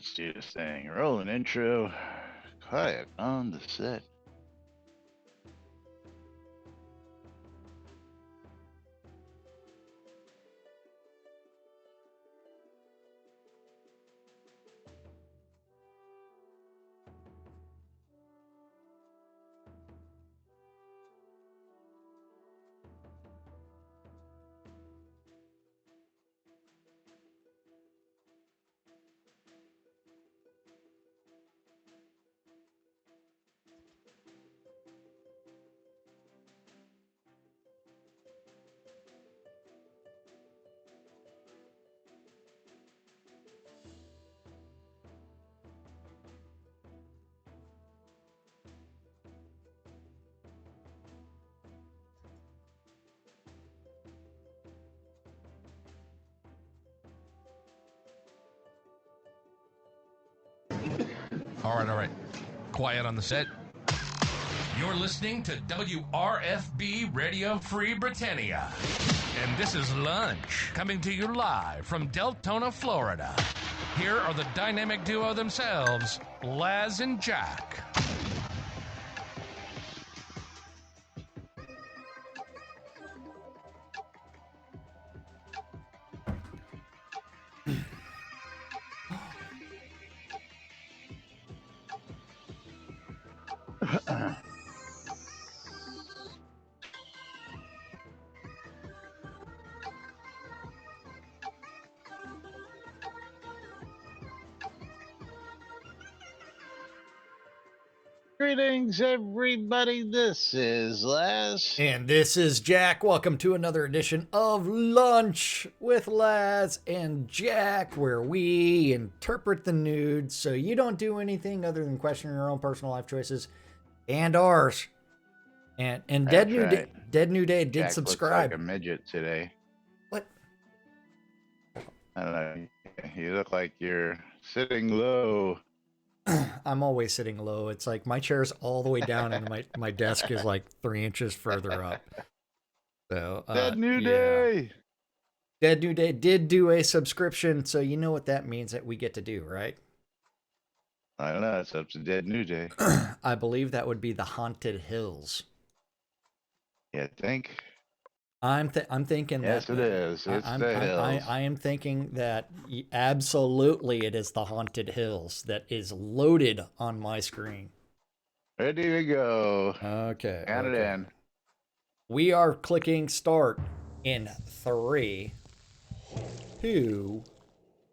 Let's do this thing. Roll an intro. Quiet on the set. All right. Quiet on the set. You're listening to WRFB Radio Free Britannia. And this is Lunch, coming to you live from Deltona, Florida. Here are the dynamic duo themselves, Laz and Jack. Greetings, everybody. This is Laz. And this is Jack. Welcome to another edition of Lunch with Laz and Jack, where we interpret the nude so you don't do anything other than question your own personal life choices and ours. And Dead New Day did Jack subscribe. Looks like a midget today. What? I don't know. You look like you're sitting low. I'm always sitting low. It's like my chair's all the way down and my desk is like 3 inches further up. So Dead New Day. Dead New Day did do a subscription, so you know what that means that we get to do, right? I don't know. It's up to Dead New Day. I believe that would be the Haunted Hills. You think? I'm thinking yes, that. Yes, it is. It's the hills. I am thinking that absolutely it is the Haunted Hills that is loaded on my screen. Ready to go. Okay. Count it in. We are clicking start in 3, 2,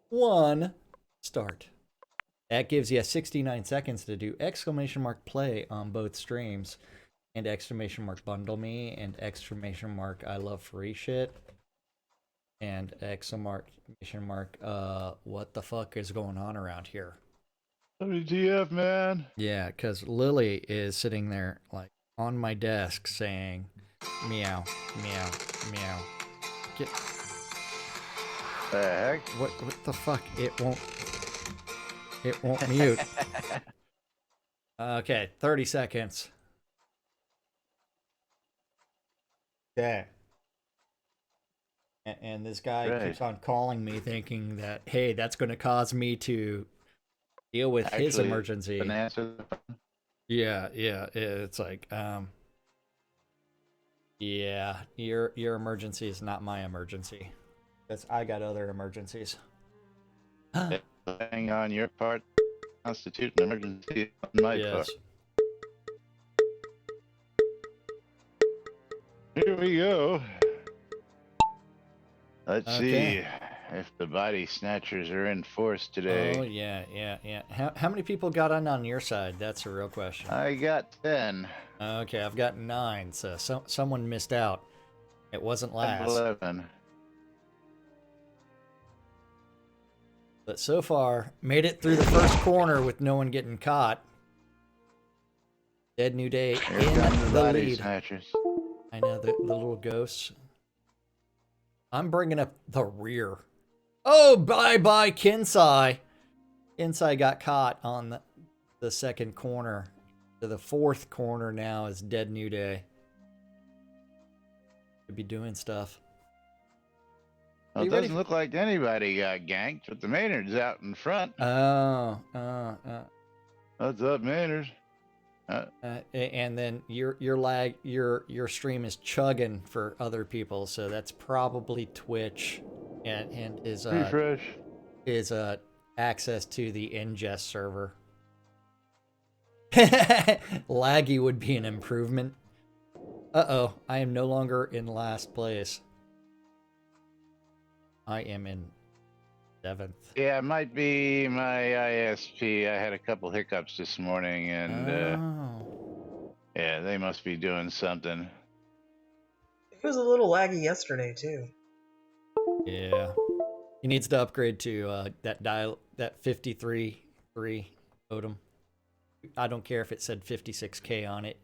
1, start. That gives you 69 seconds to do !play on both streams. And ! bundle me, and !I love free shit, and what the fuck is going on around here? WTF, man? Yeah, because Lily is sitting there, like, on my desk saying, meow, meow, meow. Get... The heck? What the fuck? It won't mute. Okay, 30 seconds. Okay. And this guy keeps on calling me thinking that, hey, that's going to cause me to deal with his emergency. Yeah, it's like, yeah, your emergency is not my emergency. I got other emergencies. Hang on your part constitute an emergency on my part. Here we go. Let's see if the body snatchers are in force today. Oh, yeah. How many people got on your side? That's a real question. I got 10. Okay, I've got 9, so someone missed out. It wasn't Laz. 11. But so far, made it through the first corner with no one getting caught. Dead New Day in the lead. Snatchers. I know, the little ghosts. I'm bringing up the rear. Oh, bye-bye, Kinsai. Kinsai got caught on the second corner. To the fourth corner now is Dead New Day. Could be doing stuff. Well, it doesn't look like anybody got ganked, but the Maynard's out in front. What's up, Maynard? And then your stream is chugging for other people, so that's probably Twitch and his refresh his access to the ingest server. Laggy would be an improvement. Uh-oh, I am no longer in last place. I am in 7th. Yeah, it might be my ISP. I had a couple hiccups this morning, and yeah, they must be doing something. It was a little laggy yesterday too. Yeah, he needs to upgrade to that 53.3 modem. I don't care if it said 56K on it.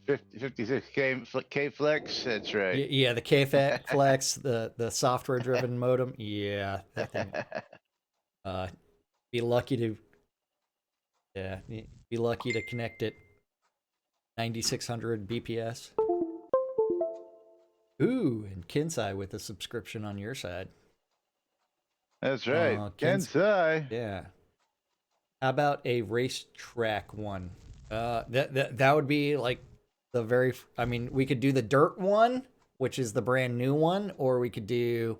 56K Flex, that's right. Yeah, the K Flex, the software driven modem. Yeah, that thing. Be lucky to connect it 9600 BPS. Ooh, and Kinsai with a subscription on your side. That's right, Kinsai. Yeah. How about a racetrack one? That would be like the very. I mean, we could do the dirt one, which is the brand new one, or we could do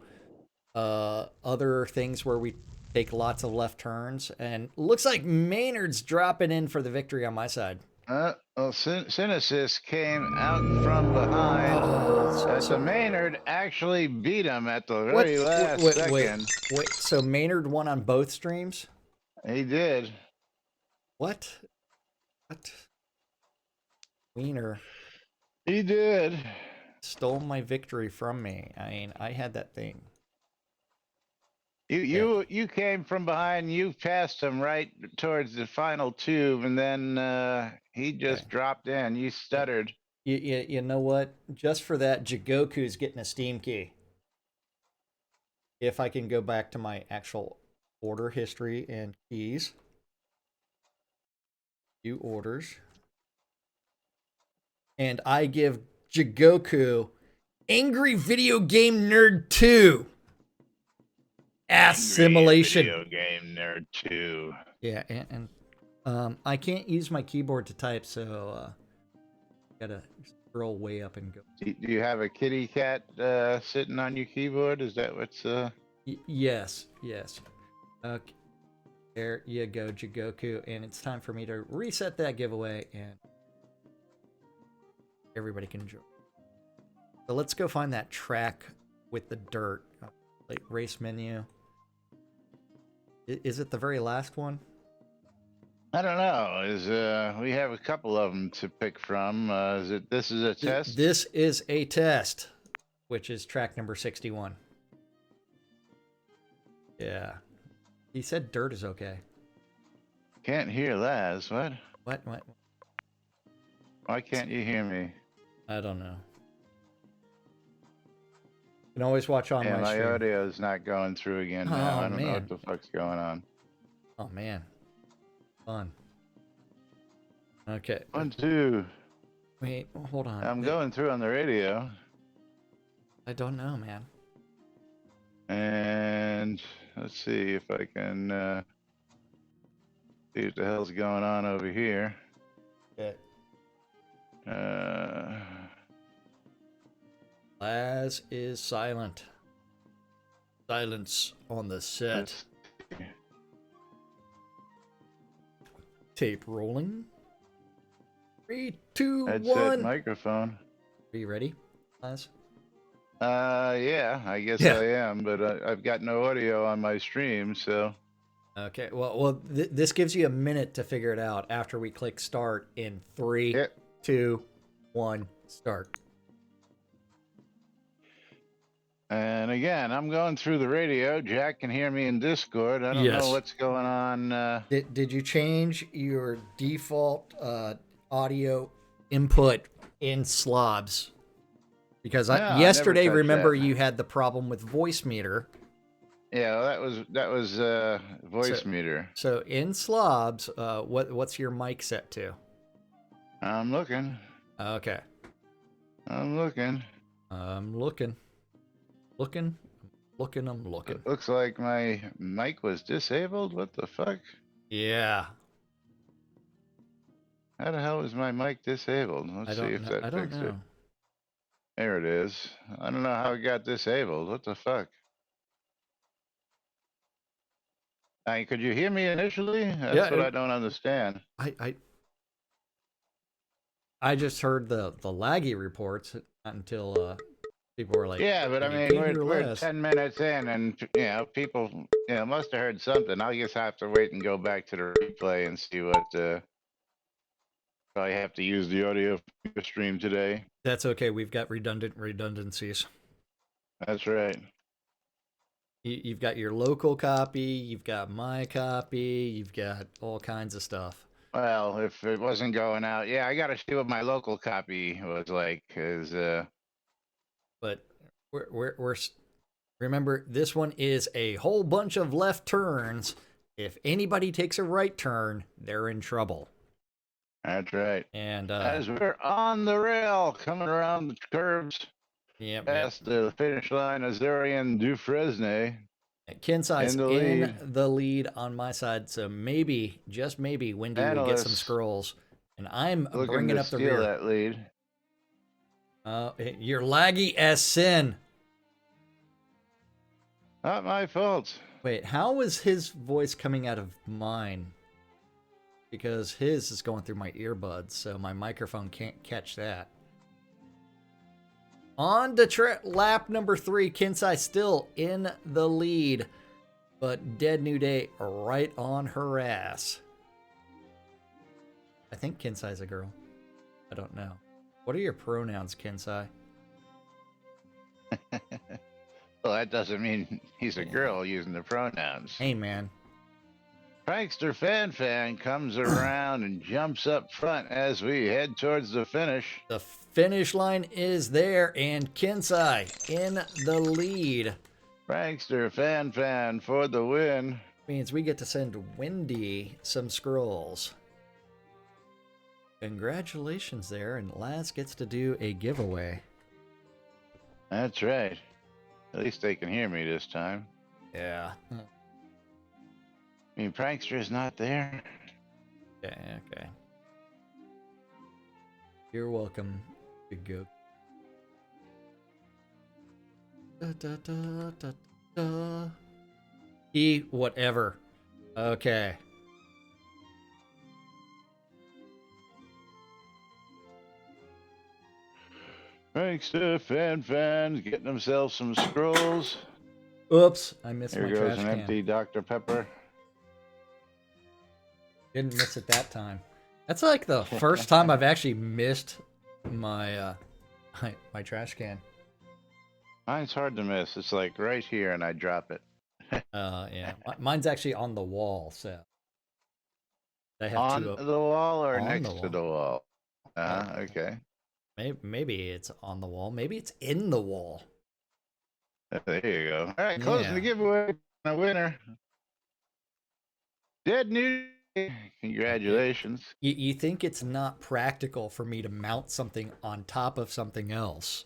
other things where we take lots of left turns. And looks like Maynard's dropping in for the victory on my side. Well, Synesis came out from behind. So Maynard actually beat him at the very last second. Wait, so Maynard won on both streams? He did. What? Wiener. He did. Stole my victory from me. I mean, I had that thing. You came from behind. You passed him right towards the final tube, and then he just dropped in. You stuttered. You know what? Just for that, Jigoku's getting a Steam key. If I can go back to my actual order history and keys. View orders. And I give Jigoku Angry Video Game Nerd 2. Assimilation. Video Game Nerd 2. Yeah, and I can't use my keyboard to type, so gotta scroll way up and go. Do you have a kitty cat sitting on your keyboard? Is that what's Yes. Okay. There you go, Jigoku, and it's time for me to reset that giveaway, and everybody can enjoy. So let's go find that track with the dirt. Like race menu. Is it the very last one? I don't know. We have a couple of them to pick from. This is a test? This is a test, which is track number 61. Yeah. He said dirt is okay. Can't hear Laz. What? What? Why can't you hear me? I don't know. You can always watch on my stream. My audio's not going through again now. I don't know what the fuck's going on. Oh, man. Fun. Okay. 1, 2. Wait, hold on. I'm going through on the radio. I don't know, man. And let's see if I can see what the hell's going on over here. Okay. Laz is silent. Silence on the set. Tape rolling. 3, 2, 1. Headset microphone. Are you ready, Laz? Yeah, I guess I am, but I've got no audio on my stream, so. Okay, well, this gives you a minute to figure it out after we click start in 3, 2, 1, start. And again, I'm going through the radio. Jack can hear me in Discord. I don't know what's going on. Did you change your default audio input in slobs? Because yesterday, remember, you had the problem with voice meter. Yeah, that was voice meter. So in slobs, what's your mic set to? I'm looking. Okay. I'm looking. I'm looking. looking. It looks like my mic was disabled. What the fuck? Yeah. How the hell is my mic disabled? I Let's see don't if know. that I don't fixed it. know. There it is. I don't know how it got disabled. What the fuck? Could you hear me initially? That's what Yeah. I don't understand. I just heard the laggy reports not until people were like, Yeah, but I you mean, can't hear we're less. 10 minutes in, and people, must have heard something. I'll just have to wait and go back to the replay and see what. Probably have to use the audio stream today. That's okay. We've got redundancies. That's right. You've got your local copy, you've got my copy, you've got all kinds of stuff. Well, if it wasn't going out, yeah, I got to see what my local copy was like, cause But we're remember, this one is a whole bunch of left turns. If anybody takes a right turn, they're in trouble. that's right. And As we're on the rail, coming around the curves, yep. past the finish line, Azurian Dufresne Kensai's in the in lead. the lead on my side, so maybe, just maybe, Wendy will get some Analysts scrolls. And I'm looking bringing to up the steal rear. that lead. You're laggy as sin. Not my fault. Wait, how is his voice coming out of mine? Because his is going through my earbuds, so my microphone can't catch that. On to lap number 3, Kensai still in the lead, but Dead New Day right on her ass. I think Kensai's a girl. I don't know. What are your pronouns, Kensai? Well, that doesn't mean he's a girl using the pronouns. Hey, man. Prankster Fan comes around and jumps up front as we head towards the finish. The finish line is there, and Kensai in the lead. Prankster Fan for the win. Means we get to send Wendy some scrolls. Congratulations there, and Laz gets to do a giveaway. That's right. At least they can hear me this time. Yeah. I mean, Prankster's not there. Okay. You're welcome to go. Whatever. Okay. Prankster Fan getting himself some scrolls. Oops, I missed Here my goes trash an can. empty Dr. Pepper. Didn't miss it that time. That's like the first time I've actually missed my my trash can. Mine's hard to miss. It's like right here, and I drop it. Yeah. Mine's actually on the wall, so I have On two the wall or on next the to the wall? Uh, Okay. Maybe it's on the wall. Maybe it's in the wall. There you go. All right, closing the giveaway. A winner. Dead New Day. Congratulations. You think it's not practical for me to mount something on top of something else?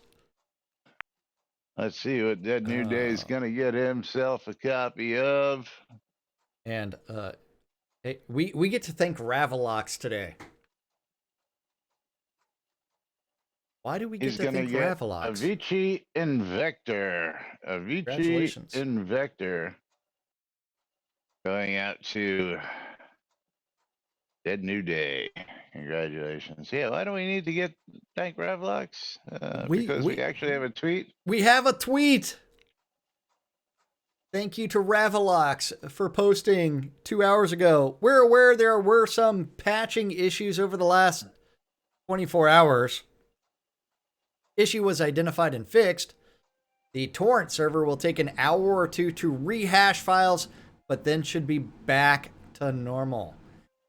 Let's see what Dead New Day's gonna get himself a copy of. And hey, we get to thank Ravalox today. Why do we get He's to gonna thank get Ravalox? Avicii Invector. Avicii Congratulations. Invector. Going out to Dead New Day. Congratulations. Yeah, why do we need to thank Ravlox? Because we actually have a tweet. We have a tweet. Thank you to Ravalox for posting 2 hours ago. We're aware there were some patching issues over the last 24 hours. Issue was identified and fixed. The torrent server will take an hour or two to rehash files, but then should be back to normal.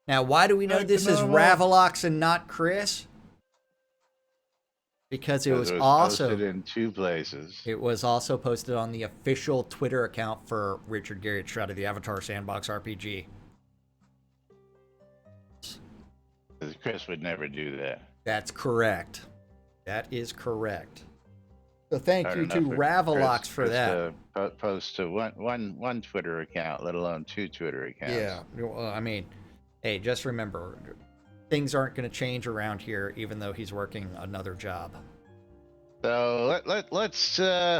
Now, why do we know this is Ravalox and not Chris? Because it was also posted in 2 places. It was also posted on the official Twitter account for Richard Garrett Shroud of the Avatar Sandbox RPG. Chris would never do that. That's correct. That is correct. So thank I you don't to know if Ravalox for that. Post to one Twitter account, let alone 2 Twitter accounts. Yeah, well, I mean, hey, just remember, things aren't going to change around here, even though he's working another job. So let's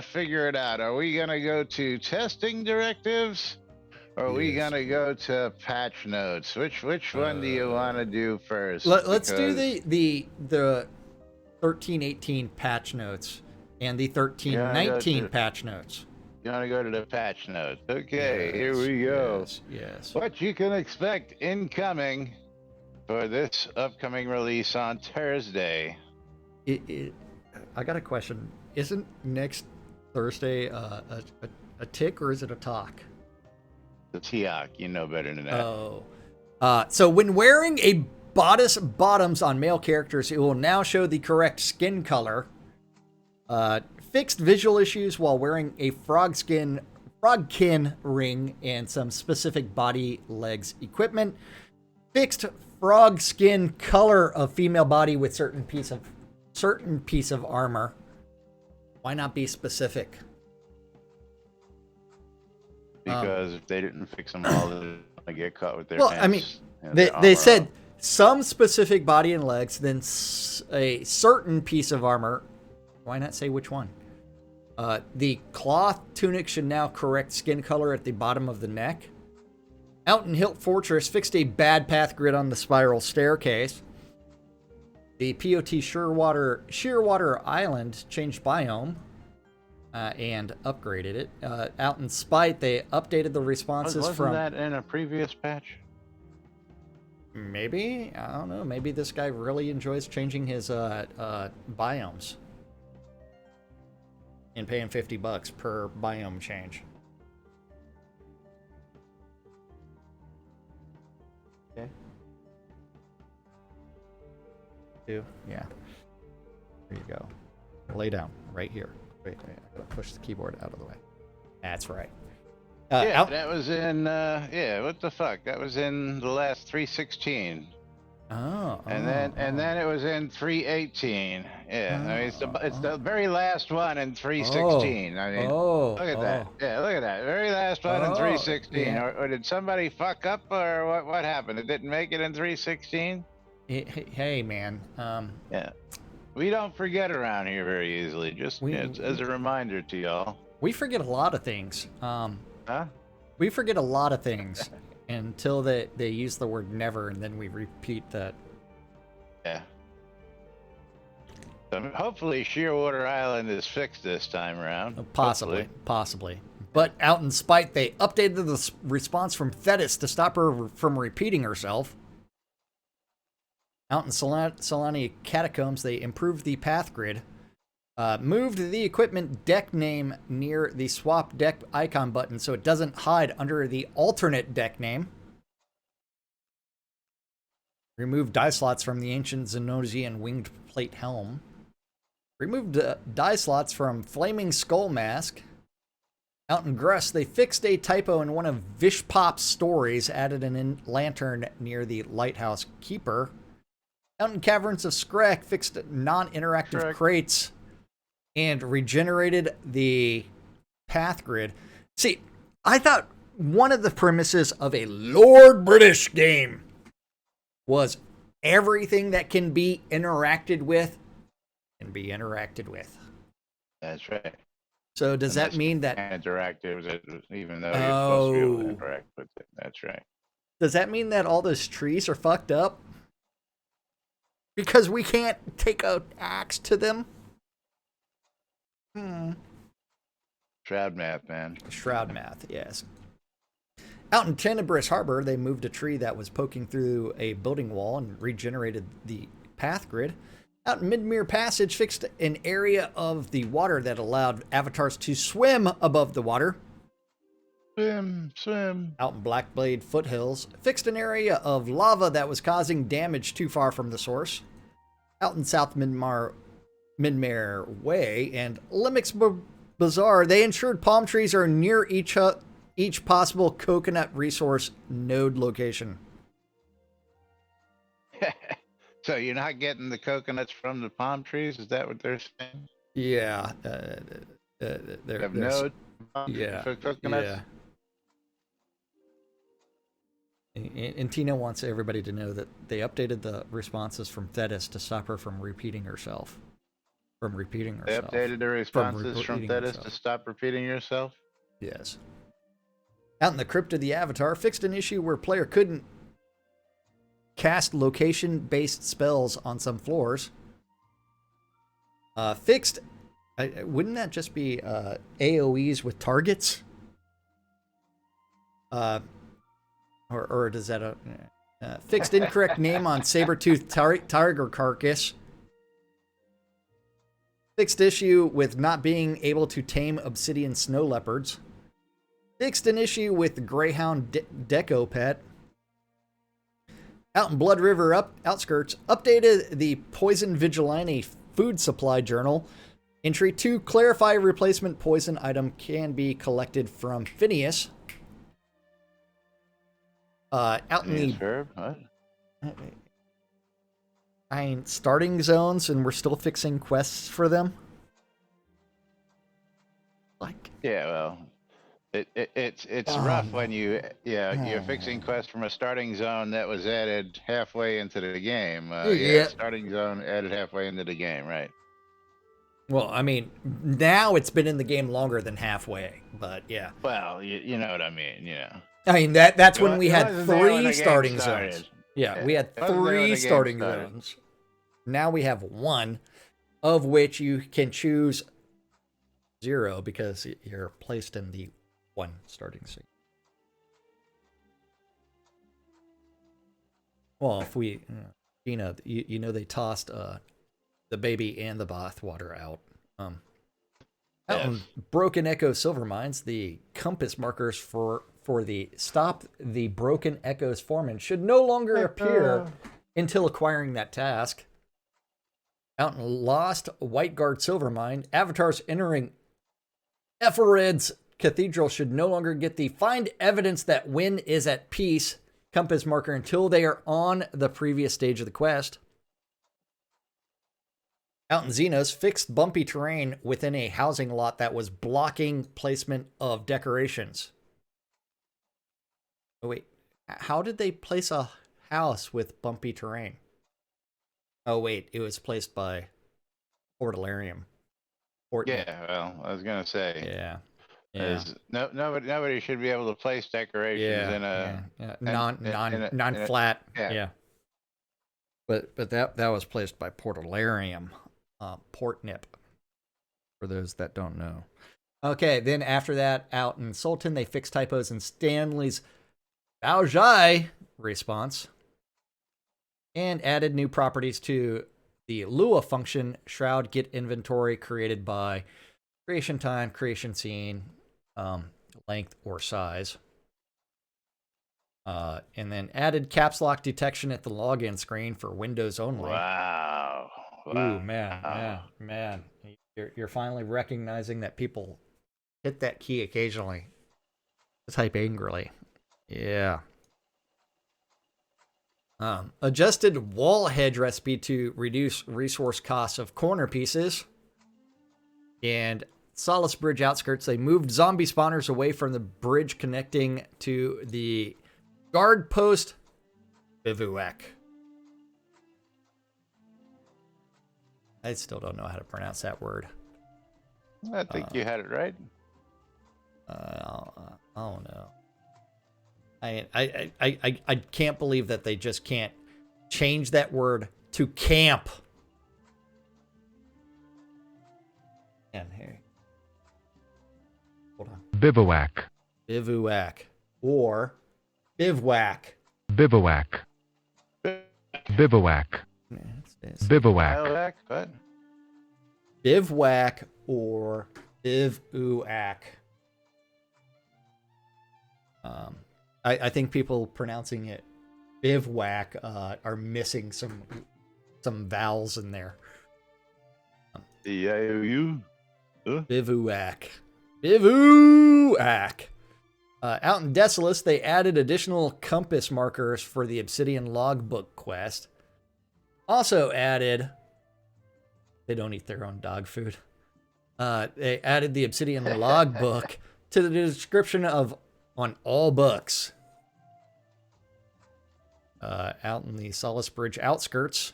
figure it out. Are we gonna go to testing directives, or are we Yes. gonna go to patch notes? Which one do you want to do first? Let's do Because the 1318 patch notes and the 1319 patch notes. you want to go to the patch notes. Okay, Yes, here we go. Yes. What you can expect incoming for this upcoming release on Thursday. I got a question. Isn't next Thursday a tick or is it a talk? The Tiak, you know better than that. Oh. So when wearing a bodice bottoms on male characters, it will now show the correct skin color. Fixed visual issues while wearing a frogkin ring and some specific body legs equipment. Fixed frog skin color of female body with certain piece of armor. Why not be specific? Because if they didn't fix them all, they're gonna get caught with their Well, pants. I mean, and their they armor said on. some specific body and legs, then a certain piece of armor. Why not say which one? The cloth tunic should now correct skin color at the bottom of the neck. Out in Hilt Fortress, fixed a bad path grid on the spiral staircase. The POT Shearwater Island changed biome and upgraded it. Out in Spite, they updated the responses Wasn't from... that in a previous patch? Maybe? I don't know. Maybe this guy really enjoys changing his biomes. And paying $50 per biome change. Okay. 2. Yeah. There you go. Lay down. Right here. Wait. I gotta push the keyboard out of the way. That's right. Yeah, that was in, what the fuck? That was in the last 316. And then it was in 318. Yeah, I mean, it's the very last one in 316. I mean, look at that. Yeah, look at that. Very last one in 316. Yeah. Or did somebody fuck up, or what happened? It didn't make it in 316? Hey, man. Yeah. We don't forget around here very easily. Just as a reminder to y'all. We forget a lot of things. Huh? We forget a lot of things until they use the word never, and then we repeat that. Yeah. So hopefully Shearwater Island is fixed this time around. Possibly. But out in Spite, they updated the response from Thetis to stop her from repeating herself. Out in Solani Catacombs, they improved the path grid. Moved the equipment deck name near the swap deck icon button so it doesn't hide under the alternate deck name. Removed die slots from the ancient Zenosian winged plate helm. Removed die slots from Flaming Skull Mask. Out in Gruss, they fixed a typo in one of Vishpop's stories, added an lantern near the Lighthouse Keeper. Out in Caverns of Skrek, fixed non-interactive crates and regenerated the path grid. See, I thought one of the premises of a Lord British game was everything that can be interacted with can be interacted with. That's right. So does that mean that interactive, even though you're supposed to be able to interact with it? That's right. Does that mean that all those trees are fucked up? Because we can't take an axe to them? Shroud math, man. Shroud math, yes. Out in Tenebrous Harbor, they moved a tree that was poking through a building wall and regenerated the path grid. Out in Midmere Passage, fixed an area of the water that allowed avatars to swim above the water. Swim. Out in Blackblade Foothills, fixed an area of lava that was causing damage too far from the source. Out in South Midmare Way and Limix Bazaar, they ensured palm trees are near each possible coconut resource node location. So you're not getting the coconuts from the palm trees? Is that what they're saying? Yeah. You have no yeah. for coconuts? Yeah. And Tina wants everybody to know that they updated the responses from Thetis to stop her from repeating herself. They updated the responses from Thetis to stop repeating yourself? Yes. Out in the Crypt of the Avatar, fixed an issue where player couldn't cast location-based spells on some floors. Fixed... wouldn't that just be AoEs with targets? Or does that... fixed incorrect name on saber-toothed tiger carcass. Fixed issue with not being able to tame obsidian snow leopards. Fixed an issue with Greyhound Deco Pet. Out in Blood River outskirts, updated the Poison Vigilante food supply journal. Entry to clarify replacement poison item can be collected from Phineas. Out in the... What? starting zones, and we're still fixing quests for them. Like... Yeah, well... It's rough when you're fixing quests from a starting zone that was added halfway into the game. Starting zone added halfway into the game, right? Well, I mean, now it's been in the game longer than halfway, but yeah. Well, you know what I mean, yeah. I mean, that's when we had 3 starting zones. Yeah, we had 3 starting zones. Now we have 1, of which you can choose 0 because you're placed in the 1 starting scene. Well, if we, you know, they tossed the baby and the bath water out. Out in Broken Echo Silver Mines, the compass markers for the Stop the Broken Echoes foreman should no longer appear until acquiring that task. Out in Lost White Guard Silver Mine, avatars entering Ethered's Cathedral should no longer get the find evidence that Wynn is at peace compass marker until they are on the previous stage of the quest. Out in Xenos, fixed bumpy terrain within a housing lot that was blocking placement of decorations. Oh wait, how did they place a house with bumpy terrain? Oh wait, it was placed by Portalarium. Yeah, well, I was gonna say. Yeah. Nobody should be able to place decorations in a non-flat. Yeah. But that was placed by Portalarium, Portnip, for those that don't know. Okay, then after that, out in Sultan, they fixed typos in Stanley's Baojai response and added new properties to the Lua function, Shroud get inventory created by creation time, creation scene, length or size. And then added caps lock detection at the login screen for Windows only. Wow. Ooh, man. You're finally recognizing that people hit that key occasionally. Type angrily. Yeah. Adjusted wall hedge recipe to reduce resource costs of corner pieces. And Solace Bridge outskirts, they moved zombie spawners away from the bridge connecting to the guard post bivouac. I still don't know how to pronounce that word. I think you had it right. I don't know. I can't believe that they just can't change that word to camp. And here. Hold on. Bivouac. Bivouac. Or bivouac. Bivouac. Bivouac. Bivouac. What? Bivouac or bivouac. I think people pronouncing it bivouac are missing some vowels in there. E-I-O-U? Bivouac. Bivouac. Out in Desolus, they added additional compass markers for the Obsidian Logbook quest. Also added... They don't eat their own dog food. They added the Obsidian logbook to the description on all books. Out in the Solace Bridge outskirts.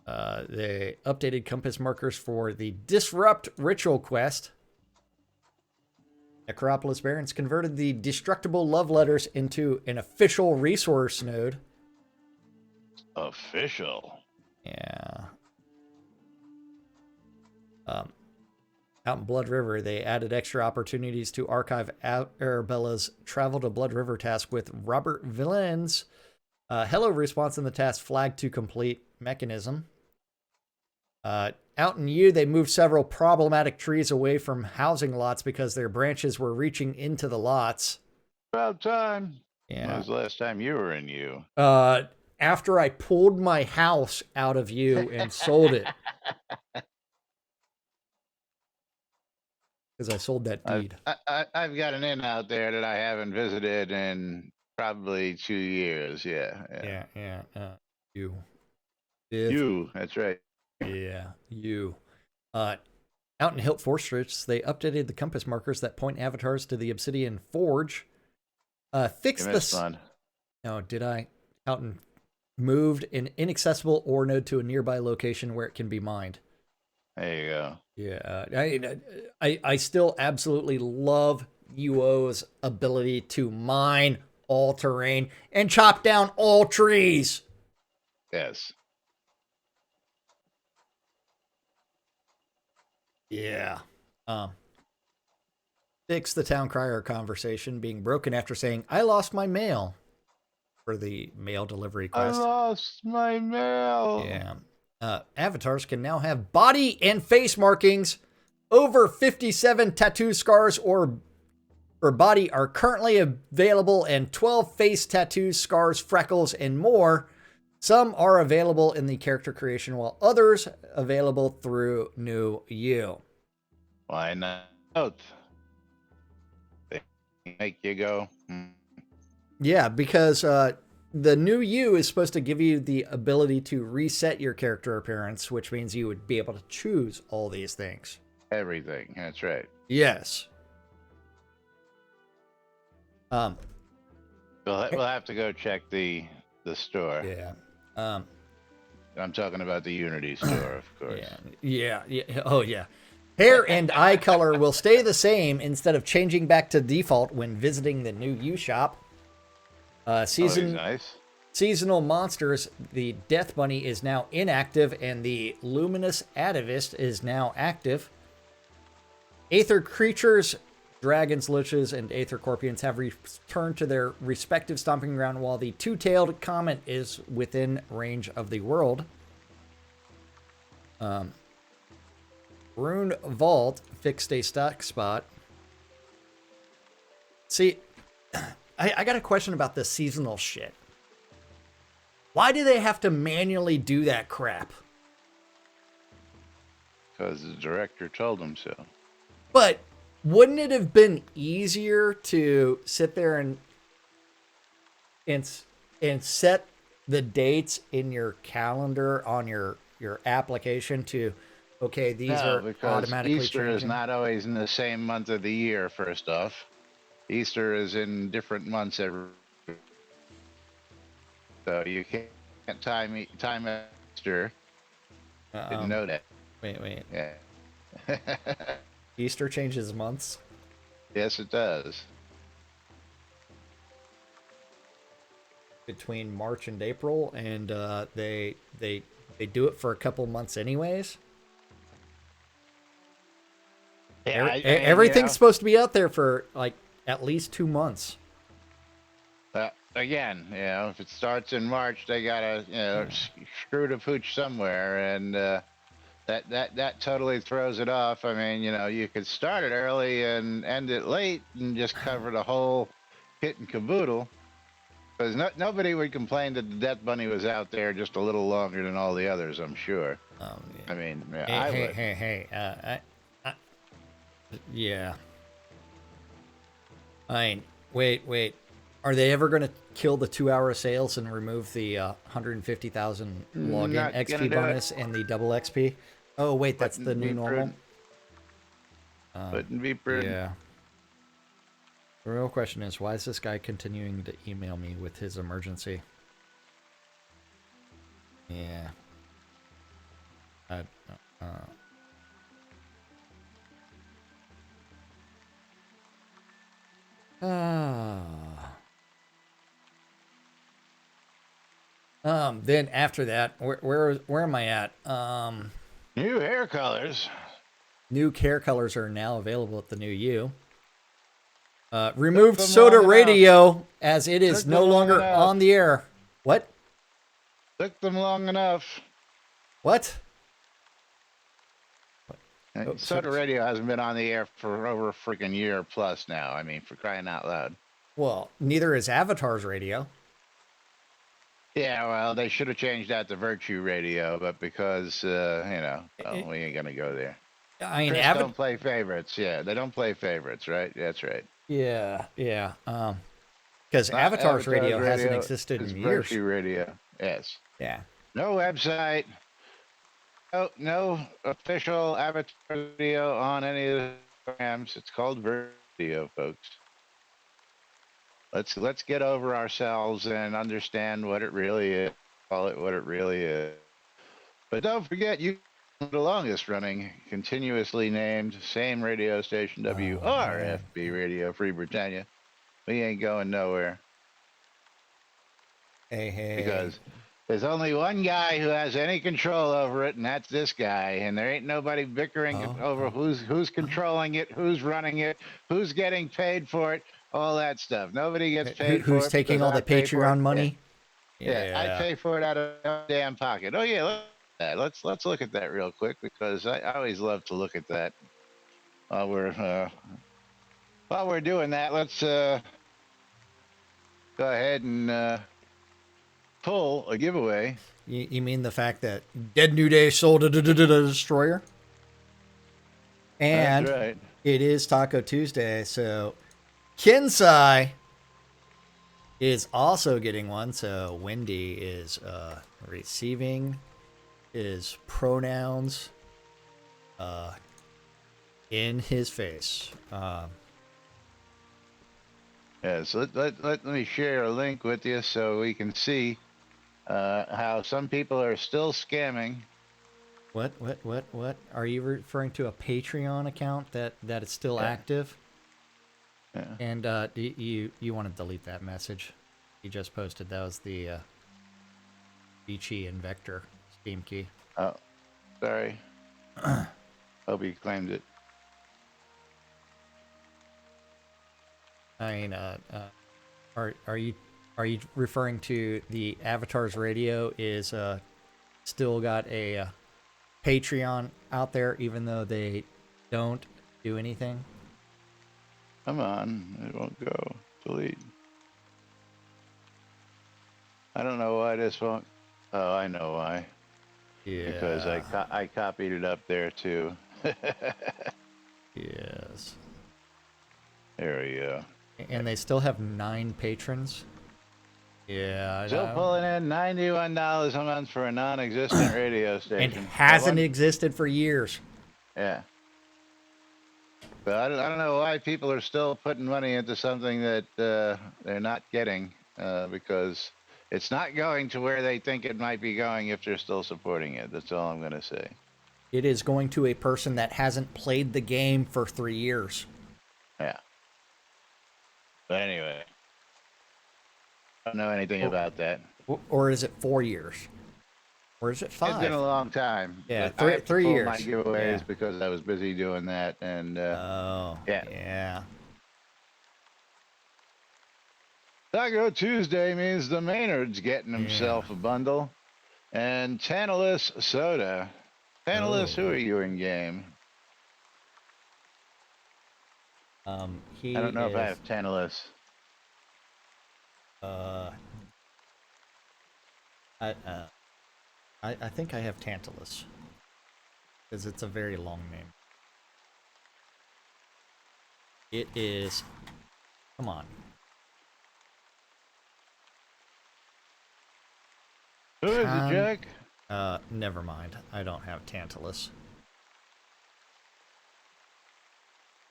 They updated compass markers for the Disrupt Ritual quest. Necropolis Barons converted the destructible love letters into an official resource node. Official? Yeah. Out in Blood River, they added extra opportunities to archive Arabella's Travel to Blood River task with Robert Villain's hello response in the task flagged to complete mechanism. Out in U, they moved several problematic trees away from housing lots because their branches were reaching into the lots. About time. Yeah. When was the last time you were in U? After I pulled my house out of U and sold it. Because I sold that deed. I've got an inn out there that I haven't visited in probably 2 years. Yeah. You. You, that's right. Yeah, you. Out in Hilt Fortress, they updated the compass markers that point avatars to the Obsidian Forge. Fixed the... Fun. No, did I? Out and moved an inaccessible ore node to a nearby location where it can be mined. There you go. Yeah, I still absolutely love UO's ability to mine all terrain and chop down all trees. Yes. Yeah. Fix the town crier conversation being broken after saying, I lost my mail for the mail delivery quest. I lost my mail. Yeah. Avatars can now have body and face markings. Over 57 tattoo scars or body are currently available, and 12 face tattoos, scars, freckles, and more. Some are available in the character creation, while others available through New You. Why not? They make you go. Yeah, because the New You is supposed to give you the ability to reset your character appearance, which means you would be able to choose all these things. Everything. That's right. Yes. We'll have to go check the store. Yeah. I'm talking about the Unity store, of course. Yeah. Oh, yeah. Hair and eye color will stay the same instead of changing back to default when visiting the New You shop. Nice. Seasonal monsters, the Death Bunny is now inactive, and the Luminous Atavist is now active. Aether creatures, dragons, liches, and Aether Corpians have returned to their respective stomping ground, while the Two-Tailed Comet is within range of the world. Rune Vault fixed a stock spot. See, I got a question about the seasonal shit. Why do they have to manually do that crap? Because the director told them so. But wouldn't it have been easier to sit there and set the dates in your calendar on your application to, okay, these are automatically Easter changing? is not always in the same month of the year, first off. Easter is in different months every. So you can't time Easter. Didn't know that. Wait. Yeah. Easter changes months? Yes, it does. Between March and April, and they do it for a couple months anyways. Yeah, everything's supposed to be out there for like at least 2 months. Again, if it starts in March, they gotta screw the pooch somewhere, and that totally throws it off. I mean, you could start it early and end it late, and just cover the whole kit and caboodle. Because nobody would complain that the Death Bunny was out there just a little longer than all the others, I'm sure. Yeah. I mean, Hey. Yeah. I mean, wait. Are they ever going to kill the 2-hour sales and remove the 150,000 login XP bonus and the double XP? Oh wait, that's the new normal. Wouldn't be prudent. Yeah. The real question is, why is this guy continuing to email me with his emergency? Yeah. Then after that, where am I at? New hair colors. New hair colors are now available at the new U. Removed Soda Radio as it is no longer on the air. What? Took them long enough. What? Soda Radio hasn't been on the air for over a freaking year plus now. I mean, for crying out loud. Well, neither is Avatar's Radio. Yeah, well, they should have changed that to Virtue Radio, but because, we ain't going to go there. I mean, Chris don't play favorites. Yeah, they don't play favorites, right? That's right. Yeah. Because Avatar's Radio hasn't existed in years. Virtue Radio, yes. Yeah. No website. No official Avatar Radio on any of the programs. It's called Video, folks. Let's get over ourselves and understand what it really is. Call it what it really is. But don't forget, you the longest running, continuously named, same radio station, WRFB Radio Free Britannia. We ain't going nowhere. Hey. Because there's only one guy who has any control over it, and that's this guy. And there ain't nobody bickering over who's controlling it, who's running it, who's getting paid for it, all that stuff. Nobody gets paid for it. Who's taking all the Patreon money? Yeah, I pay for it out of my damn pocket. Oh yeah, look at that. Let's look at that real quick, because I always love to look at that. While we're doing that, let's go ahead and pull a giveaway. You mean the fact that Dead New Day sold a destroyer? And that's right. It is Taco Tuesday, so Kinsai is also getting one. So Wendy is receiving his pronouns in his face. Yeah, so let me share a link with you so we can see how some people are still scamming. What? Are you referring to a Patreon account that is still active? Yeah. And you want to delete that message you just posted? That was the Beachy and Vector Steam key. Oh, sorry. Hope he claimed it. I mean, are you referring to the Avatar's Radio is still got a Patreon out there, even though they don't do anything? Come on, it won't go. Delete. I don't know why this won't. Oh, I know why. Yeah. Because I copied it up there too. Yes. There we go. And they still have 9 patrons. Yeah. Still pulling in $91 a month for a non-existent radio station. And hasn't existed for years. Yeah. But I don't know why people are still putting money into something that they're not getting, because it's not going to where they think it might be going if they're still supporting it. That's all I'm going to say. It is going to a person that hasn't played the game for 3 years. Yeah. But anyway, I don't know anything about that. Or is it 4 years? Or is it 5? It's been a long time. Yeah, I have to 3 pull years. my giveaways because I was busy doing that, and yeah. Taco Tuesday means the Maynard's getting himself a bundle, and Tantalus soda. Tantalus, who are you in game? I don't know if I have Tantalus. I think I have Tantalus, because it's a very long name. It is. Come on. Who is it, Jack? Never mind. I don't have Tantalus.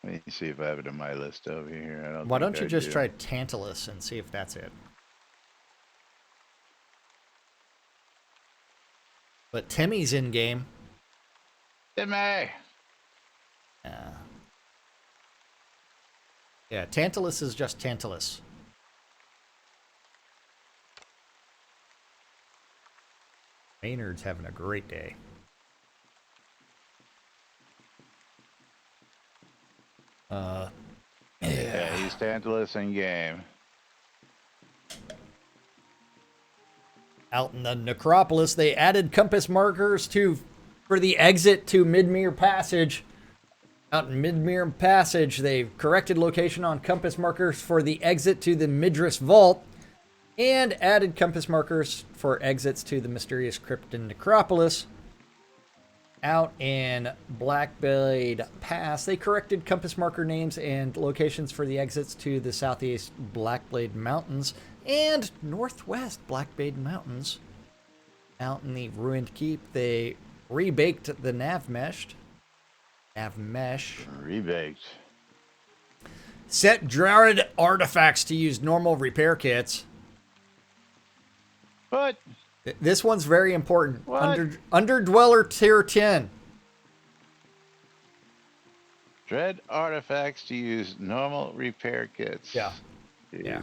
Let me see if I have it in my list over here. I don't Why think don't you I just do. try Tantalus and see if that's it? But Timmy's in game. Timmy! Yeah, Tantalus is just Tantalus. Maynard's having a great day. Yeah, he's Tantalus in game. Out in the necropolis, they added compass markers for the exit to Midmere Passage. Out in Midmere Passage, they've corrected location on compass markers for the exit to the Midris Vault and added compass markers for exits to the mysterious crypt in Necropolis. Out in Blackblade Pass, they corrected compass marker names and locations for the exits to the southeast Blackblade Mountains and northwest Blackblade Mountains. Out in the Ruined Keep, they rebaked the nav mesh. Rebaked. Set Druid artifacts to use normal repair kits. What? This one's very important. What? Underdweller Tier 10. Dread artifacts to use normal repair kits. Yeah. Jesus. Yeah.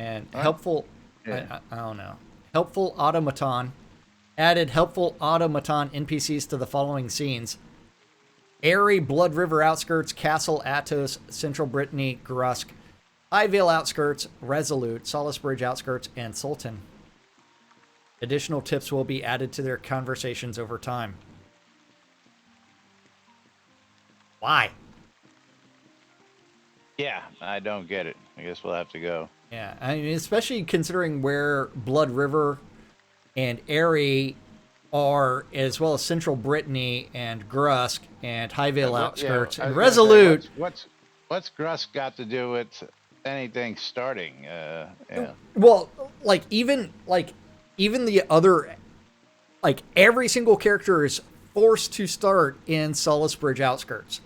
And What? helpful, Yeah. I don't know. Helpful automaton. Added helpful automaton NPCs to the following scenes. Airy, Blood River Outskirts, Castle Atos, Central Brittany, Grusk, Highvale Outskirts, Resolute, Solace Bridge Outskirts, and Sultan. Additional tips will be added to their conversations over time. Why? Yeah, I don't get it. I guess we'll have to go. Yeah, I mean, especially considering where Blood River and Airy are, as well as Central Brittany and Grusk and Highvale Outskirts I and was gonna say, Resolute. what's Grusk got to do with anything starting? Yeah. Well, even the other, every single character is forced to start in Solace Bridge Outskirts.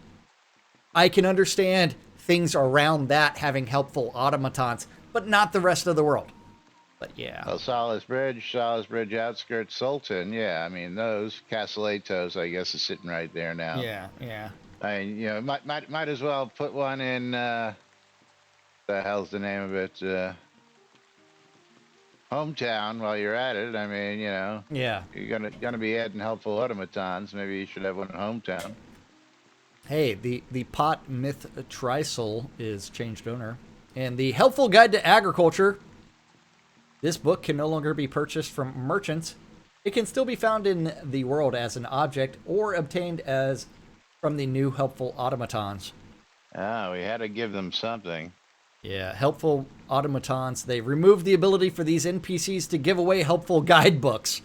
I can understand things around that having helpful automatons, but not the rest of the world. But yeah. Well, Solace Bridge Outskirts, Sultan. Yeah, I mean those Castle Atos, I guess, is sitting right there now. Yeah. I mean, you know, might as well put one in. The hell's the name of it? Hometown. While you're at it, I mean, you know. Yeah. You're gonna be adding helpful automatons. Maybe you should have one in Hometown. Hey, the pot myth Trisol is changed owner. And the Helpful Guide to Agriculture. This book can no longer be purchased from merchants. It can still be found in the world as an object or obtained as from the new helpful automatons. Ah, we had to give them something. Yeah, helpful automatons. They removed the ability for these NPCs to give away helpful guidebooks.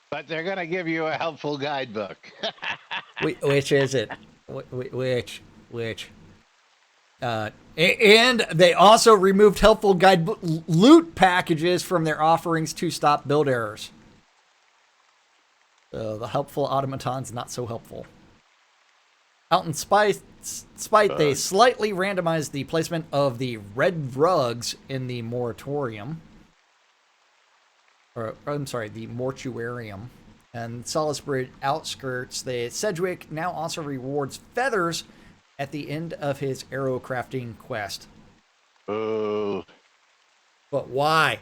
But they're gonna give you a helpful guidebook. Which is it? Which? And they also removed helpful guidebook loot packages from their offerings to stop build errors. So the helpful automaton's not so helpful. Out in Spite, they slightly randomized the placement of the red rugs in the moratorium. The mortuarium. And Solace Bridge Outskirts, the Sedgwick now also rewards feathers at the end of his arrow crafting quest. Ooh. But why?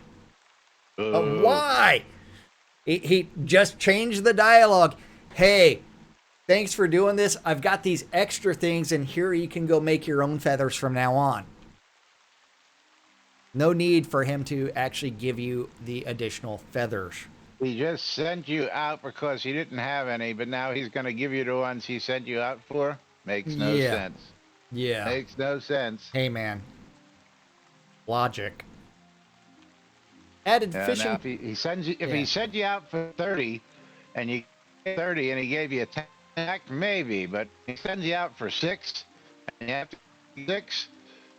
Ooh. But why? He just changed the dialogue. Hey, thanks for doing this. I've got these extra things, and here you can go make your own feathers from now on. No need for him to actually give you the additional feathers. He just sent you out because he didn't have any, but now he's going to give you the ones he sent you out for? Makes no sense. Yeah. Makes no sense. Hey, man. Logic. Added fishing. Now if he sent you out for 30 and you get 30 and he gave you a 10 back, maybe, but he sends you out for 6 and you have to get 6.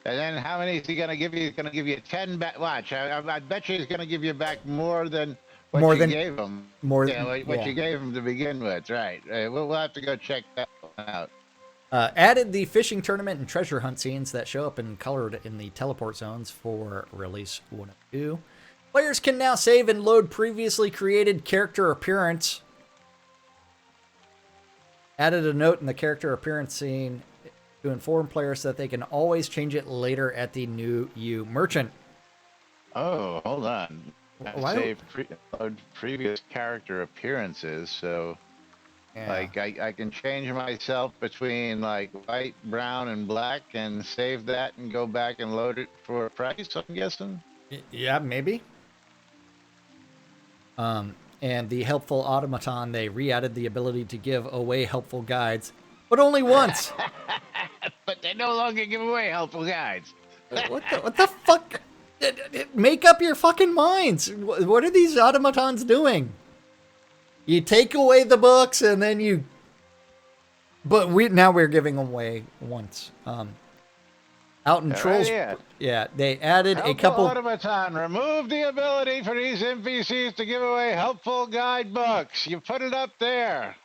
And then how many is he going to give you? He's going to give you 10 back. Watch, I bet you he's going to give you back more than More you than gave them. more Yeah, than what you gave them to begin with, right? We'll have to go check that one out. Added the fishing tournament and treasure hunt scenes that show up in colored in the teleport zones for release 102. Players can now save and load previously created character appearance. Added a note in the character appearance scene to inform players that they can always change it later at the new U merchant. Oh, hold on. Why? Save previous character appearances, so like I can change myself between like white, brown, and black, and save that and go back and load it for a price. I'm guessing. Yeah, maybe. And the helpful automaton, they re-added the ability to give away helpful guides, but only once. But they no longer give away helpful guides. What the fuck? Make up your fucking minds. What are these automatons doing? You take away the books and then you... But we're giving away once. Out in Trolls... Right, yeah, they added helpful a couple... automaton. Remove the ability for these NPCs to give away helpful guidebooks. You put it up there.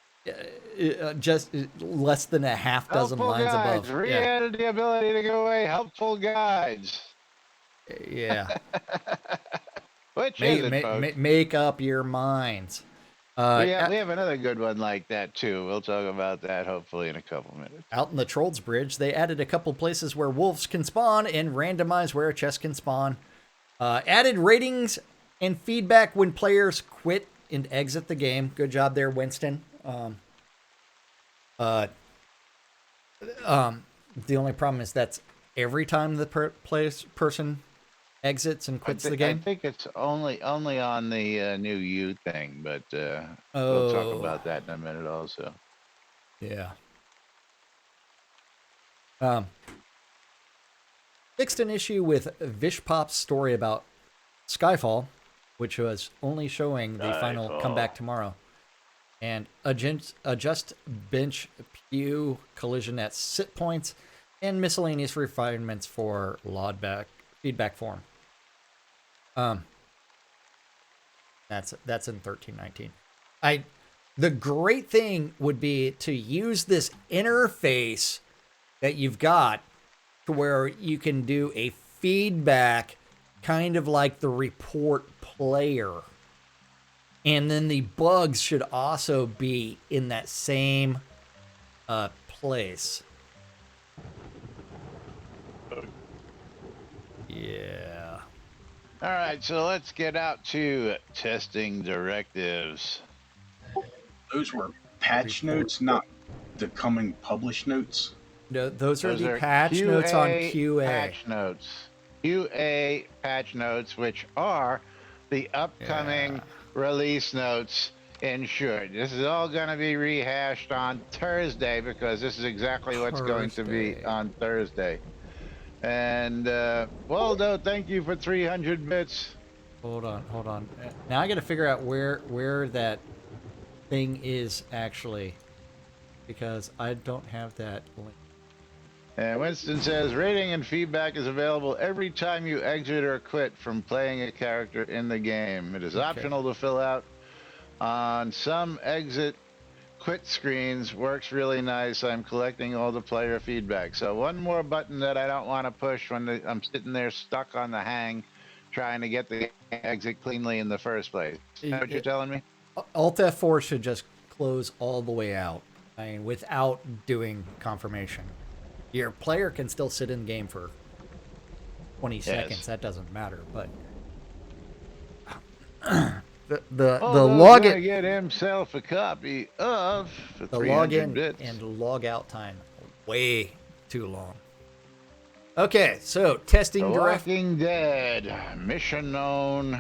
Just less than a half dozen helpful lines guides. above. Re-added the ability to give away helpful guides. Yeah. Which is it, folks? Make up your minds. We have another good one like that, too. We'll talk about that hopefully in a couple minutes. Out in the Trolls Bridge, they added a couple places where wolves can spawn and randomized where a chest can spawn. Added ratings and feedback when players quit and exit the game. Good job there, Winston. The only problem is that's every time the person exits and quits the game. I think it's only on the new U thing, but we'll talk about that in a minute also. Yeah. Fixed an issue with Vishpop's story about Skyfall, which was only showing the final comeback tomorrow. And adjust bench pew collision at sit points and miscellaneous refinements for load feedback form. That's in 1319. The great thing would be to use this interface that you've got to where you can do a feedback kind of like the report player. And then the bugs should also be in that same place. Yeah. All right, so let's get out to testing directives. Those were patch notes, not the coming published notes. No, those are the patch notes on QA. Patch notes. QA patch notes, which are the upcoming release notes in short. This is all going to be rehashed on Thursday because this is exactly what's going to be on Thursday. And Waldo, thank you for 300 bits. Hold on. Now I got to figure out where that thing is actually, because I don't have that link. And Winston says, rating and feedback is available every time you exit or quit from playing a character in the game. It is optional to fill out on some exit quit screens. Works really nice. I'm collecting all the player feedback. So one more button that I don't want to push when I'm sitting there stuck on the hang trying to get the exit cleanly in the first place. Is that what you're telling me? Alt F4 should just close all the way out. I mean, without doing confirmation. Your player can still sit in the game for 20 seconds. That doesn't matter. But the login gonna get himself a copy of the login bits. And log out time way too long. Okay, so testing The Walking Dead mission known,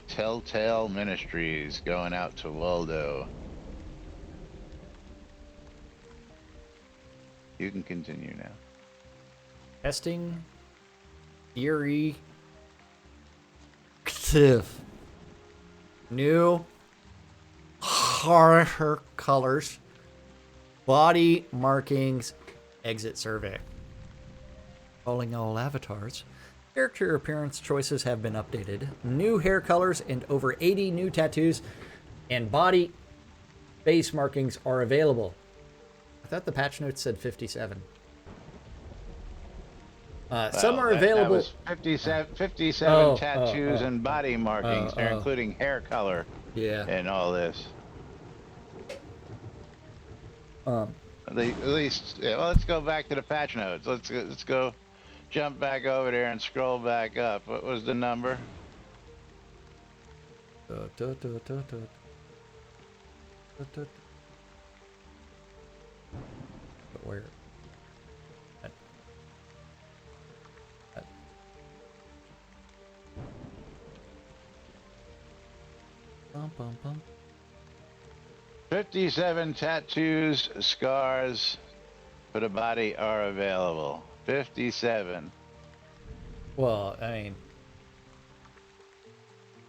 Telltale Ministries, going out to Waldo. You can continue now. Testing theory. New harder colors. Body markings. Exit survey. Calling all avatars. Character appearance choices have been updated. New hair colors and over 80 new tattoos and body face markings are available. I thought the patch notes said 57. Some are available. That was 57 tattoos and body markings. They're including hair color. Yeah. And all this. At least, yeah, well, let's go back to the patch notes. Let's go, jump back over there and scroll back up. What was the number? Where? Bum, bum, bum. 57 tattoos, scars for the body are available. 57. Well, I mean,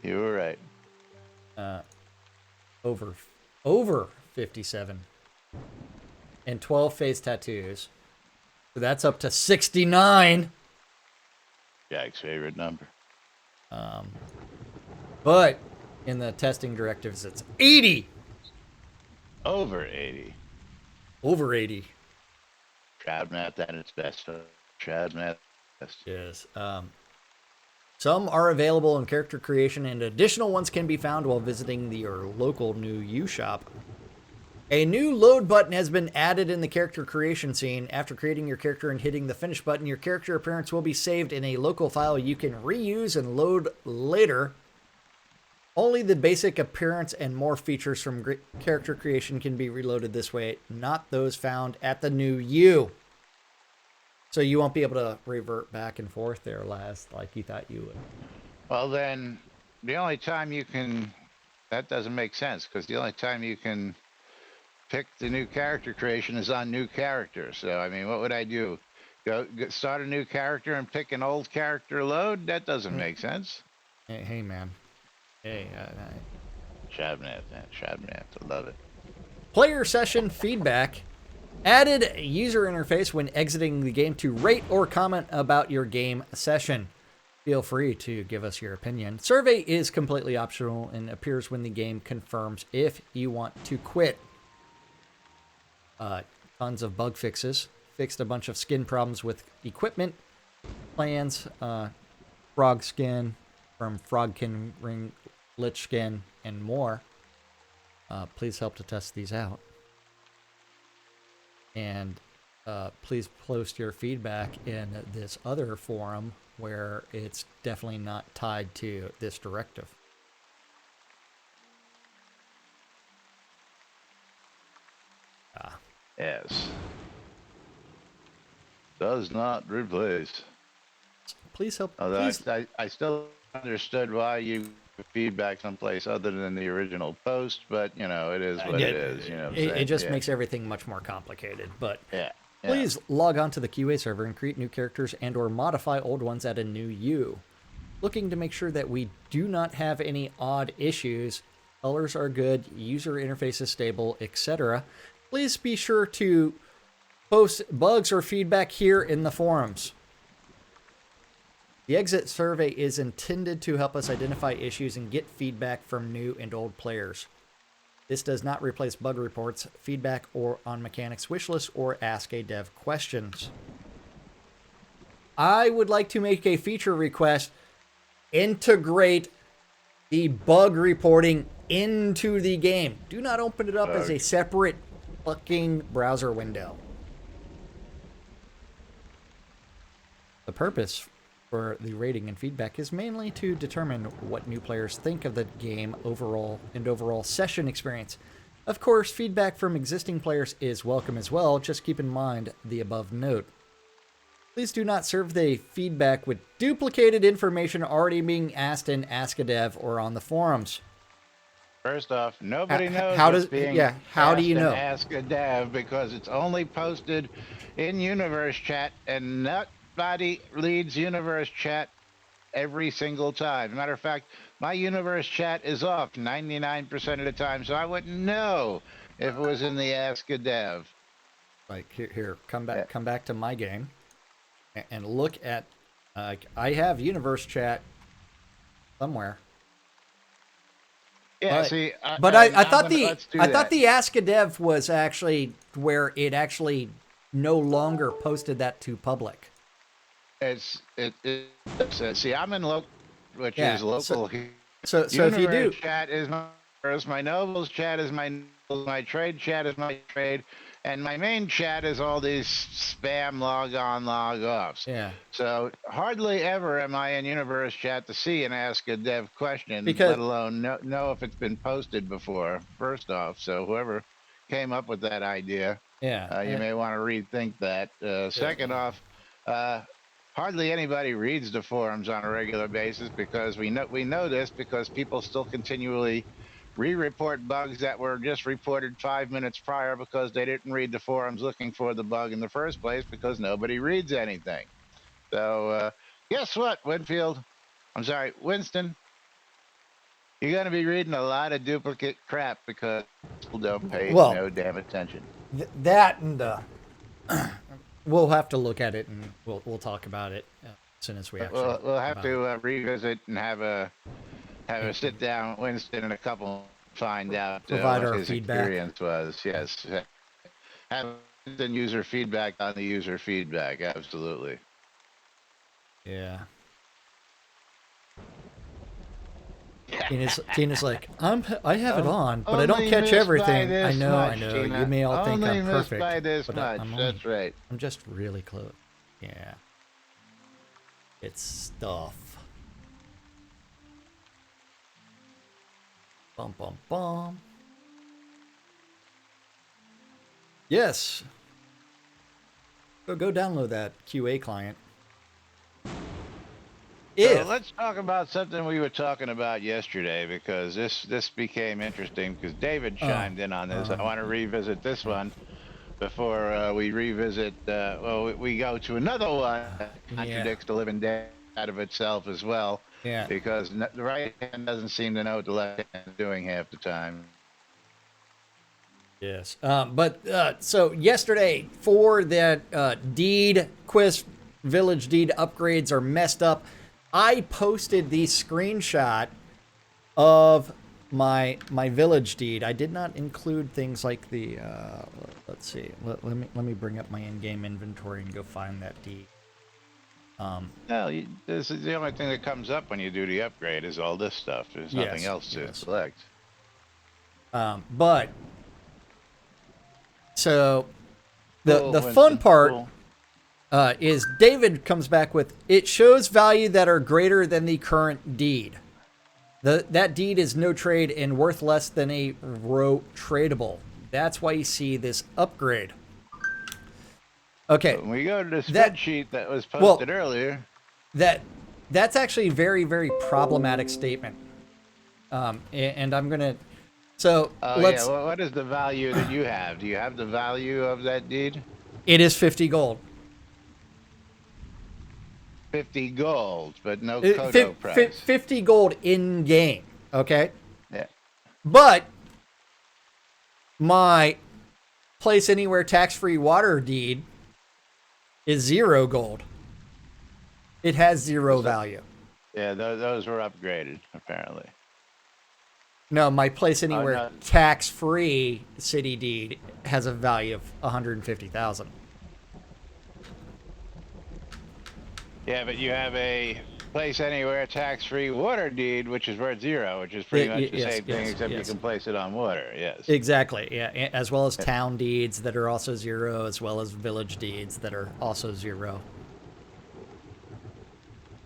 you were right. Over 57. And 12 face tattoos. So that's up to 69. Jack's favorite number. But in the testing directives, it's 80. Over 80. Over 80. Shroud at its best. Shroud at best. Yes. Some are available in character creation, and additional ones can be found while visiting your local new U shop. A new load button has been added in the character creation scene. After creating your character and hitting the finish button, your character appearance will be saved in a local file you can reuse and load later. Only the basic appearance and more features from character creation can be reloaded this way, not those found at the new U. So you won't be able to revert back and forth there, Laz, like you thought you would. Well, then, the only time you can... That doesn't make sense, because the only time you can pick the new character creation is on new characters. So, I mean, what would I do? Go start a new character and pick an old character load? That doesn't make sense. Hey man. Hey, Shabnat, I love it. Player session feedback. Added user interface when exiting the game to rate or comment about your game session. Feel free to give us your opinion. Survey is completely optional and appears when the game confirms if you want to quit. Tons of bug fixes. Fixed a bunch of skin problems with equipment, plans, frog skin from Frogkin Ring, Lich skin, and more. Please help to test these out. And please post your feedback in this other forum where it's definitely not tied to this directive. Yes. Does not replace. Please help. Although Please. I still understood why you feedback someplace other than the original post, but you know, it is what it is. You know, it just makes everything much more complicated. But yeah. Please log on to the QA server and create new characters and or modify old ones at a new U. Looking to make sure that we do not have any odd issues, colors are good, user interface is stable, etc. Please be sure to post bugs or feedback here in the forums. The exit survey is intended to help us identify issues and get feedback from new and old players. This does not replace bug reports, feedback, or on mechanics wish lists or ask a dev questions. I would like to make a feature request. Integrate the bug reporting into the game. Do not open it up as a separate fucking browser window. The purpose for the rating and feedback is mainly to determine what new players think of the game overall and overall session experience. Of course, feedback from existing players is welcome as well. Just keep in mind the above note. Please do not serve the feedback with duplicated information already being asked in Ask a Dev or on the forums. First off, nobody knows how what's does being how asked do you know? in Ask a Dev because it's only posted in Universe Chat and nobody leads Universe Chat every single time. Matter of fact, my Universe Chat is off 99% of the time, so I wouldn't know if it was in the Ask a Dev. Like here, come back to my game, and look at I have universe chat somewhere. Yeah, But, see, I thought let's do I that. thought the Ask a Dev was actually where it actually no longer posted that to public. It's see, I'm in local, which Yeah, is local. So if you Universe do, chat is my nobles chat is my nobles, my trade chat is my trade, and my main chat is all these spam log on, log offs. yeah, So hardly ever am I in universe chat to see and ask a dev question, because let alone know if it's been posted before. First off, so whoever came up with that idea, yeah, you may want to rethink that. Second off, hardly anybody reads the forums on a regular basis because we know this because people still continually re-report bugs that were just reported 5 minutes prior because they didn't read the forums looking for the bug in the first place because nobody reads anything. So guess what, Winston, you're going to be reading a lot of duplicate crap because people don't pay no damn attention. That and we'll have to look at it and we'll talk about it as soon as we actually. We'll have to revisit and have a sit down with Winston in a couple, find out Provide what our his feedback. experience was. Yes, have Winston user feedback on the user feedback. Absolutely. Yeah. Tina's like, I have it on, but I don't catch everything. I know. Tina. You may all think Only I'm missed perfect. by this but much. That's right. I'm just really close. Yeah. It's stuff. Bum bum bum. Yes. Go download that QA client. So let's talk about something we were talking about yesterday because this became interesting because David chimed in on this. I want to revisit this one before we revisit. We go to another one that contradicts the living dead out of itself as well. Yeah. Because the right hand doesn't seem to know what the left hand is doing half the time. Yes. So yesterday for that deed quest, village deed upgrades are messed up. I posted the screenshot of my village deed. I did not include things like the let's see. Let me bring up my in-game inventory and go find that deed. This is the only thing that comes up when you do the upgrade is all this stuff. There's nothing else to select. But so the fun part is David comes back with, it shows value that are greater than the current deed. That deed is no trade and worth less than a row tradable. That's why you see this upgrade. Okay. When we go to the spreadsheet that was posted earlier. That's actually a very, very problematic statement. And I'm going to... So let's... Well, what is the value that you have? Do you have the value of that deed? It is 50 gold. 50 gold, but no Kodo price. 50 gold in-game, okay? Yeah. But my place anywhere tax-free water deed is 0 gold. It has 0 value. Yeah, those were upgraded, apparently. No, my place anywhere tax-free city deed has a value of 150,000. Yeah, but you have a place anywhere tax-free water deed, which is worth 0, which is pretty much the same thing, except you can place it on water. Yes. Exactly. Yeah, as well as town deeds that are also 0, as well as village deeds that are also 0.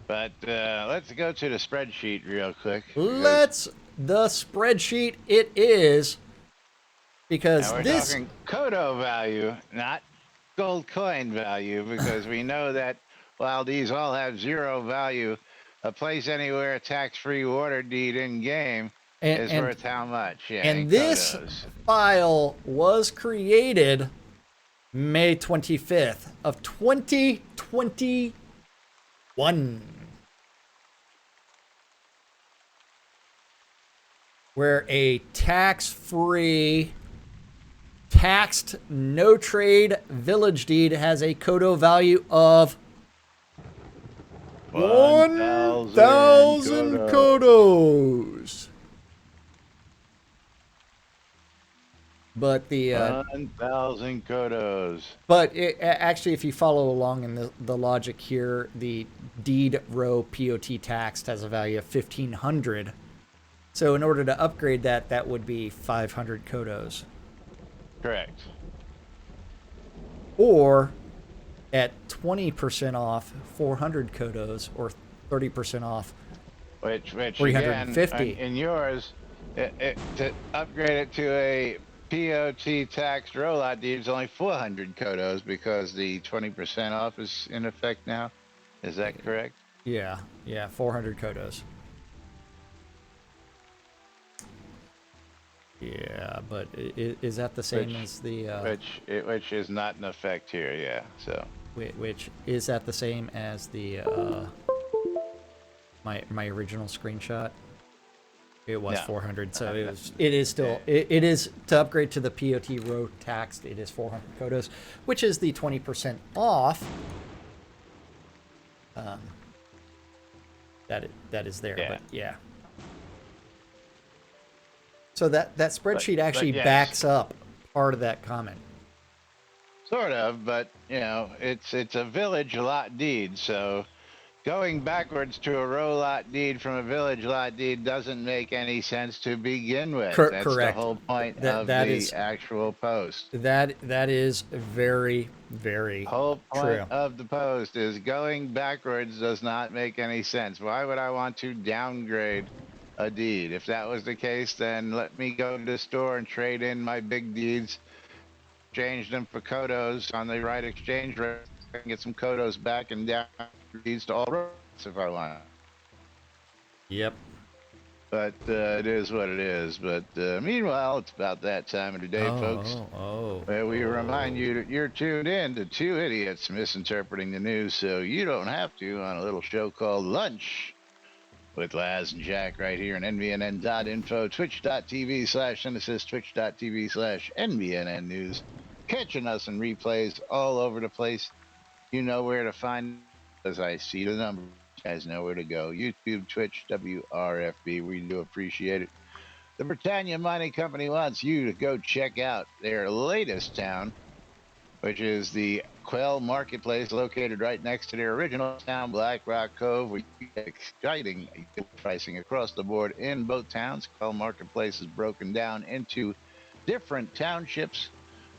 But let's go to the spreadsheet real quick. The spreadsheet it is, because now we're talking Kodo value, not gold coin value, because we know that while these all have 0 value, a place anywhere tax-free water deed in game is worth how much? Yeah, and this file was created May 25th of 2021. Where a tax-free, taxed, no-trade village deed has a Kodo value of 1,000 Kodos. But the 1,000 Kodos. But actually, if you follow along in the logic here, the deed row POT taxed has a value of 1,500. So in order to upgrade that, that would be 500 Kodos. Correct. Or at 20% off, 400 Kodos, or 30% off, which 350. Again, in yours, to upgrade it to a POT taxed rollout deed is only 400 Kodos because the 20% off is in effect now. Is that correct? Yeah, 400 Kodos. Yeah, but is that the same as the... which is not in effect here, yeah, so... Which, is that the same as the, my original screenshot? It was 400, so it is still... It is, to upgrade to the POT row taxed, it is 400 Kodos, which is the 20% off. That is there, but yeah. So that spreadsheet actually backs up part of that comment. Sort of, but you know, it's a village lot deed, so going backwards to a row lot deed from a village lot deed doesn't make any sense to begin with. That's correct. The whole point of the actual post. That is very, very whole point true. of the post is going backwards does not make any sense. Why would I want to downgrade a deed? If that was the case, then let me go to the store and trade in my big deeds, change them for Kodos on the right exchange rate, and get some Kodos back and down deeds to all roads if I want. Yep. But it is what it is. But meanwhile, it's about that time of the day, folks, where we remind you that you're tuned in to two idiots misinterpreting the news, so you don't have to, on a little show called Lunch with Laz and Jack right here on NBNN.info, twitch.tv/Genesis, twitch.tv/NBNN News. Catching us in replays all over the place. You know where to find, as I see the number. You guys know where to go. YouTube, Twitch, WRFB. We do appreciate it. The Britannia Mining Company wants you to go check out their latest town, which is the Quail Marketplace, located right next to their original town, Black Rock Cove, where you get exciting pricing across the board in both towns. Quail Marketplace is broken down into different townships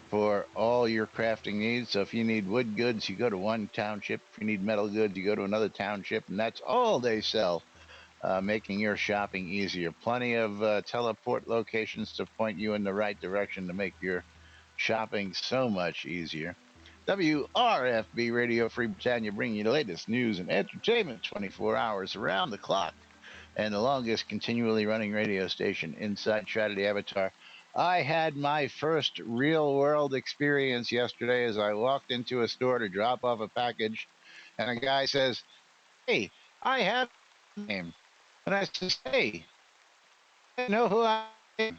for all your crafting needs. So if you need wood goods, you go to one township. If you need metal goods, you go to another township, and that's all they sell, making your shopping easier. Plenty of teleport locations to point you in the right direction to make your shopping so much easier. WRFB Radio Free Britannia, bringing you the latest news and entertainment 24 hours around the clock, and the longest continually running radio station inside Shroud of the Avatar. I had my first real world experience yesterday as I walked into a store to drop off a package, and a guy says, "Hey, I have a name." And I says, "Hey, I know who I am."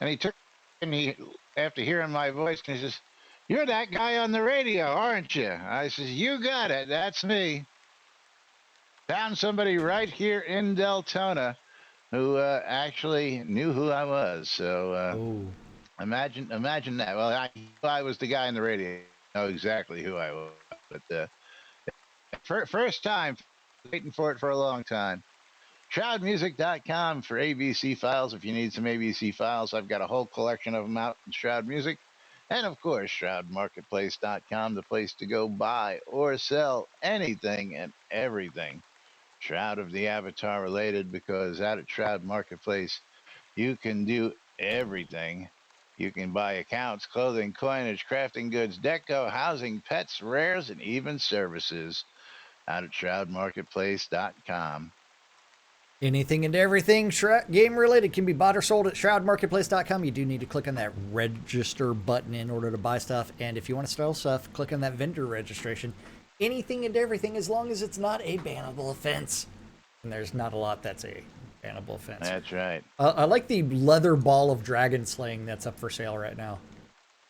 And he took me after hearing my voice, and he says, "You're that guy on the radio, aren't you?" I says, "You got it. That's me." Found somebody right here in Deltona who actually knew who I was. So imagine that. Well, I was the guy on the radio. I know exactly who I was. But first time, waiting for it for a long time. ShroudMusic.com for ABC files. If you need some ABC files, I've got a whole collection of them out in Shroud Music. And of course, ShroudMarketplace.com, the place to go buy or sell anything and everything Shroud of the Avatar related, because out at Shroud Marketplace, you can do everything. You can buy accounts, clothing, coinage, crafting goods, deco, housing, pets, rares, and even services out at ShroudMarketplace.com. Anything and everything game related can be bought or sold at shroudmarketplace.com. You do need to click on that register button in order to buy stuff. And if you want to sell stuff, click on that vendor registration. Anything and everything, as long as it's not a bannable offense. And there's not a lot that's a bannable offense. That's right. I like the leather ball of dragon slaying that's up for sale right now.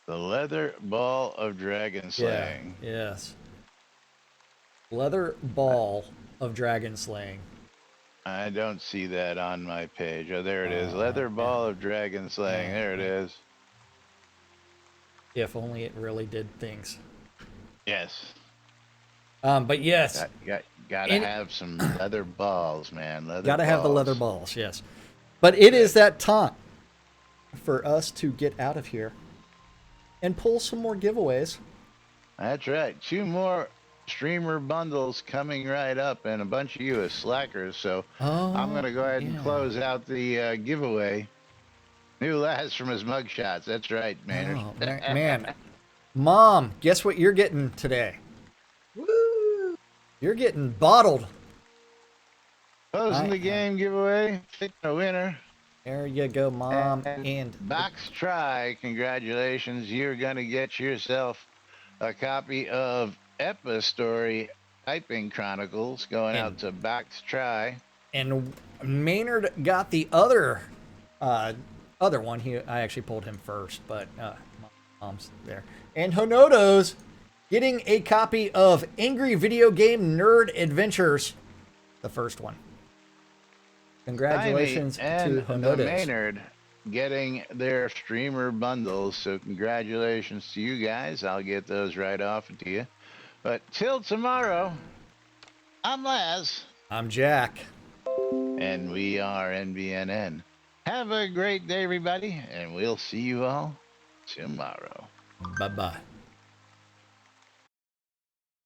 The leather ball of dragon slaying. Yeah, yes. Leather ball of dragon slaying. I don't see that on my page. Oh, there it is. Leather ball of dragon slaying. There it is. If only it really did things. Yes. But yes. Gotta have some leather balls, man. Gotta have the leather balls, yes. But it is that time for us to get out of here and pull some more giveaways. That's right. 2 more streamer bundles coming right up, and a bunch of you as slackers. So I'm gonna go ahead and close out the giveaway. New last from his mugshots. That's right, Maynard. Oh, man. Mom, guess what you're getting today? Woo! You're getting bottled. Closing the game giveaway. Pick a winner. There you go, Mom. And Box Try, congratulations. You're going to get yourself a copy of Epistory Typing Chronicles going out to Box Try. And Maynard got the other one. I actually pulled him first, but Mom's there. And Honoto's getting a copy of Angry Video Game Nerd Adventures, the first one. Congratulations to Honoto's. Maynard getting their streamer bundles, so congratulations to you guys. I'll get those right off to you. But till tomorrow, I'm Laz. I'm Jack. And we are NBNN. Have a great day, everybody, and we'll see you all tomorrow. Bye-bye.